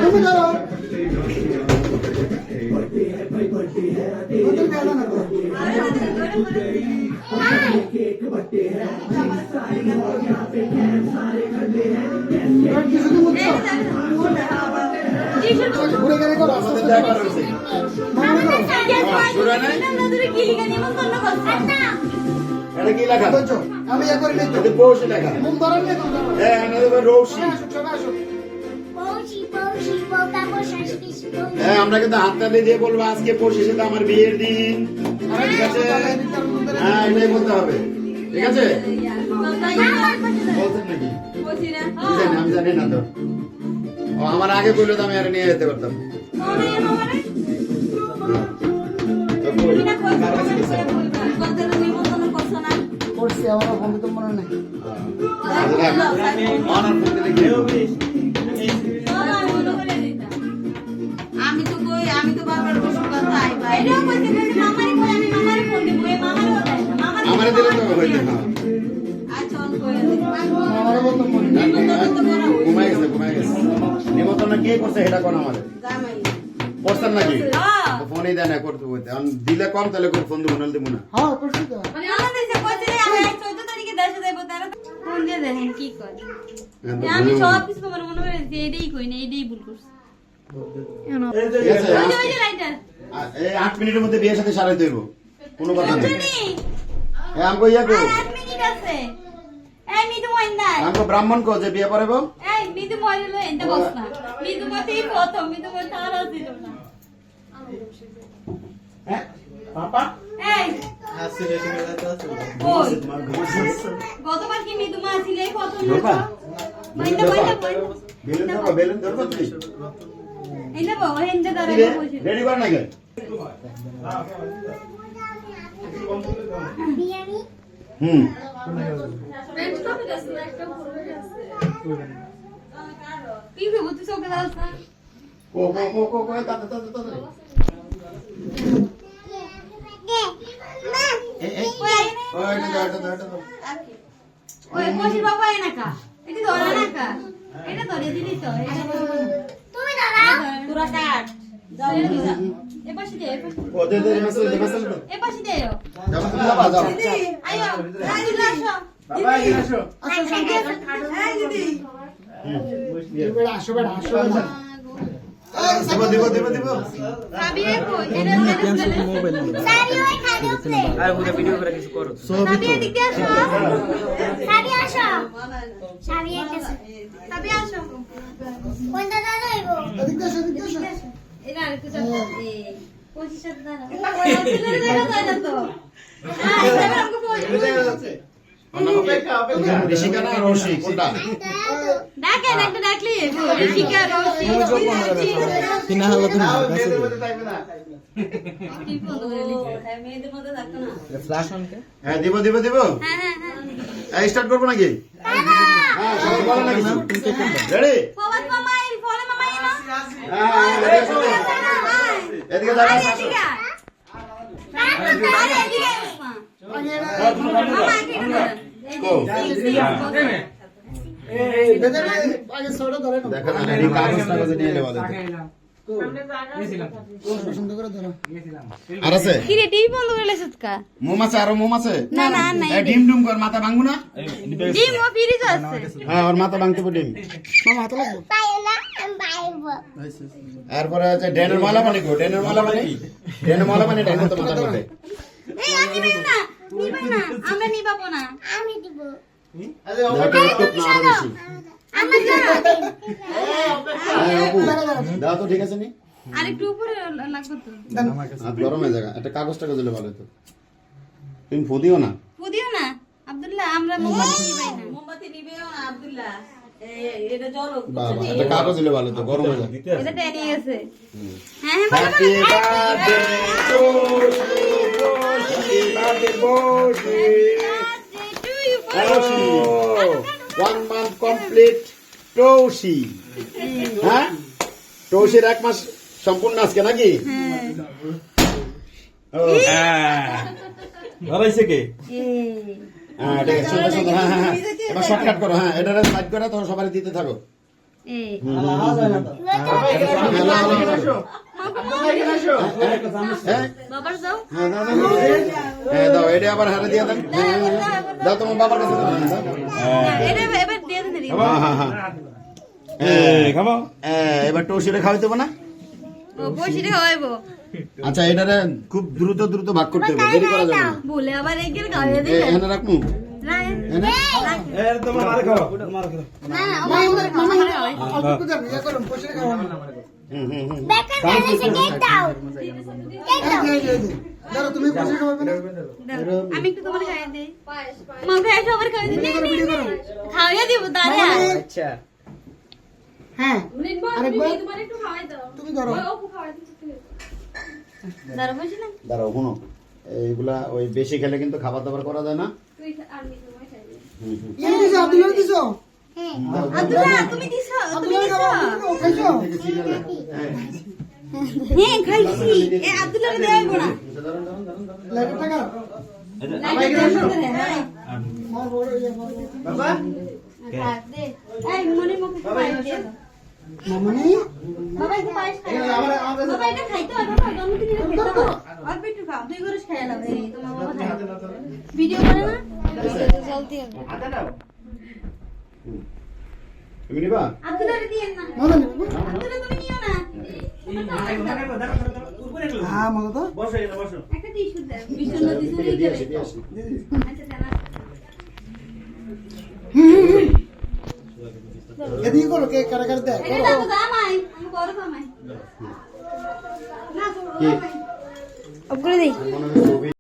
তুমি ধরো ঘুরে গেলে করো আমি আমরা কিন্তু হাততালি দিয়ে বলবো আজকে পড়শি সাথে আমার বিয়ের দিন। ঠিক আছে, হ্যাঁ এটাই বলতে হবে। ঠিক আছে, বলছেন নাকি? আমি জানি না তো। ও আমার আগে বললে তো আমি আর নিয়ে যেতে পারতাম। করছি আমার ফোন তো মনে নাই। আমি তো বারবার বসে কথা আইবা এটাও কইতে কইতে মামারে কই আমি মামারে ফোন দিব এই মামারে দেয় না মামারে আমারে দিলে তো হইতো না। আচ্ছা অন কইরা দিই আমারও বলতো মনে নাই। ঘুমাই গেছে নিমন্ত্রণ কে করছে এটা কোন আমাদের জামাই করছেন নাকি? হ্যাঁ ফোনই দেয় না করতে বলতে দিলে কম তাহলে ফোন দিব নাহলে দিব না। হ্যাঁ করছি তো মানে আমার দিছে কইছে রে আমি 14 তারিখে দেশে যাইব তারা ফোন দিয়ে দেখেন কি করে আমি সব কিছু তোমার মনে করে এটাই কই না এটাই ভুল করছি এই 8 মিনিটের মধ্যে বিয়ের সাথে সারাই দেব, কোনো কথা নেই। আমি কইয়া কো 8 মিনিট আছে এই মিদু মইন্দা আমি ব্রাহ্মণ কো যে বিয়ে পড়াবো। এই মিদু মইলো এন্ড বস না মিদু মতেই প্রথম মিদু মতে আর ছিল না হ্যাঁ পাপা এই আসলে শুনে যাচ্ছে ওই গতবার কি মিদু মা ছিল এই প্রথম না মইন্দা বেলুন ধরবো তুই এই না বাবা হেন্দে দাঁড়ায় বসে রেডি কর নাকি? হুম কি ভেবো তুই সকালে আসা কো তাতে ওই না দাও ওই বসির বাবা এনাকা এটি ধরে নাকা এটা ধরে দিলি তো তুমি দাঁড়াও তোরা কাট যাও এ পাশে দে ও দে মশলা তো এ পাশে দে যাও তুমি যাও দিদি আইও দিদি আসো বাবা এখানে আসো এই দিদি বেড়া আসো দিব সাবিয়ে কই এটা মোবাইল সাবিয়ে ওই খালি উঠে আর পুরো ভিডিও করে কিছু করো সাবিয়ে দিকে আসো সাবিয়ে আসো সাবিয়ে আসো কোনটা দাঁড়াইবো এদিকে আসো এটা আর কিছু এই পজিশন দাঁড়াও ওই ছেলে দেখা যায় না তো হ্যাঁ এবার আমাকে পজিশন ঋষিকা না রশি কোনটা? ডাকেন একটা ডাকলি ঋষিকা রশি কিনা হলো তুমি কাছে কি বলবো হ্যাঁ মেয়েদের মধ্যে থাকতো না ফ্ল্যাশ অন কে হ্যাঁ দিব হ্যাঁ হ্যাঁ স্টার্ট করব নাকি? হ্যাঁ সবাই বলো নাকি? রেডি? ফওয়াদ মামা এই ফলে মামা এনো হ্যাঁ এদিকে দাঁড়া আগে ছোট ধরে না দেখা না এই কাগজ নিয়ে নেওয়া যেত। পছন্দ করে ধরো আর আছে কি রে টিভি বন্ধ করে লেছিস কা মোম আছে আর মোম আছে না না নাই এই ডিম ডুম কর মাথা ভাঙবো না? ডিম ও ফ্রিজ আছে হ্যাঁ ওর মাথা ভাঙতে পারি ডিম। মামা হাতে লাগবো এরপরে আছে ডেনের মালা পানি গো ডেনের মালা পানি ডেনের তো মাথা মধ্যে এই আমি নিব না আমরা নিবাবো না আমি দিব আমার দাও তো ঠিক আছে নি আরেকটু উপরে লাগবে তো হাত গরম হয়ে যাবে একটা কাগজ টাকা দিলে ভালো হতো তুমি ফুদিও না পুদিও না আব্দুল্লাহ আমরা মোমবাতি নিবাই না মোমবাতি নিবেও না আব্দুল্লাহ এটা জল বাবা একটা কাগজ দিলে ভালো হতো গরম হয়ে যাবে এটা টেনে গেছে হ্যাঁ হ্যাঁ happy birthday to happy birthday One month complete টৌসি হ্যাঁ টৌসির 1 মাস সম্পূর্ণ আজকে নাকি ধরাইছে কে হ্যাঁ ঠিক আছে সুন্দর সুন্দর হ্যাঁ হ্যাঁ হ্যাঁ এবার শর্টকাট করো হ্যাঁ এটা সাইড করে তখন সবাই দিতে থাকো এই বাবার দাও দাও এটা আবার হারে দিয়ে দেন দাও তোমার বাবার কাছে দাও এটা এবার দিয়ে দিন হ্যাঁ হ্যাঁ হ্যাঁ এবার টসিরে খাওয়াইতে হবে না ও পয়সাটা হইবো আচ্ছা এটারে খুব দ্রুত দ্রুত ভাগ করতে হবে দেরি করা যাবে না বলে আবার একদিন খাওয়াই দিলে এখানে রাখমু না না মামা অল্প দেন ইয়া করুন পয়সা খাওয়ানো দাঁড়া তুমি পয়সা খাওয়াবে না আমি একটু তোমার খাইয়ে দেই মা খাই সবার খাইয়ে দিই খাওয়াই দিব দাঁড়া আচ্ছা হ্যাঁ আরেকবার তোমার একটু খাওয়াই দাও তুমি ধরো দাঁড়া বসে না দাঁড়াও শুনো এইগুলা ওই বেশি খেলে কিন্তু খাবার দাবার করা যায় না তুই আর নি তোমার খাইয়ে ইয়ে দিছো আব্দুল্লাহ দিছো আব্দুল্লাহ তুমি দিছো তুমি আব্দুল্লাহ দিছো খাইছো হ্যাঁ খাইছি এ আব্দুল্লাহ দেব না লাগে টাকা মার বড় ইয়া মার বাবা দে এই মনে মুখে খাই দে মামনি বাবা একটু পায়েস খাই বাবা এটা খাইতে হবে না জন্মদিনে খেতে হবে অল্প একটু খাও দুই গরস খাই নাও এই তোমার বাবা খাই ভিডিও করে না জলদি হবে আদা দাও তুমি নিবা আব্দুল্লাহ দিয়ে না মামনি আব্দুল্লাহ তুমি নিও না হ্যাঁ মামা তো একটা টিস্যু দাও বিছানা দিছে এই দিয়ে করে আসি দিয়ে আসি আচ্ছা জানা এদিকে করো কে কারা কারা দেয় এটা দাও দামাই আমি বড় দামাই না কি অপরে দেই মনে হয়